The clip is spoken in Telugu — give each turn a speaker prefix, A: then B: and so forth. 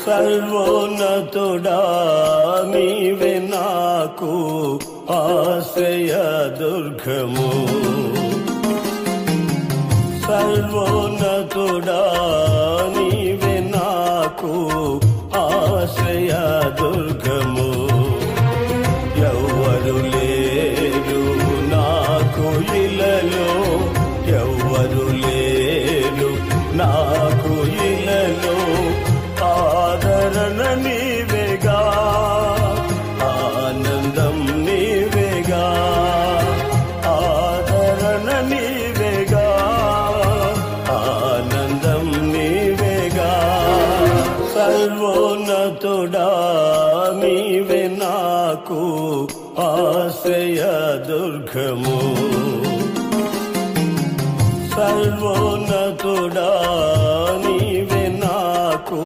A: సర్వోన్నతుడా నీవే నాకు ఆశ్రయ దుర్గము. సర్వోన్నతుడా నీవే నాకు ఆశ్రయ దుర్గము. ఎవ్వరు లేరు నాకు ఇలలో, ఎవ్వరు లేరు నాకు ఇలలో. ఆదరణ నీవేగా, ఆనందం నీవేగా, ఆదరణ నీవేగా, ఆనందం నీవేగా. సర్వోన్నతుడా నీవే నాకు ఆశ్రయ దుర్గము. సర్వోన్నతుడా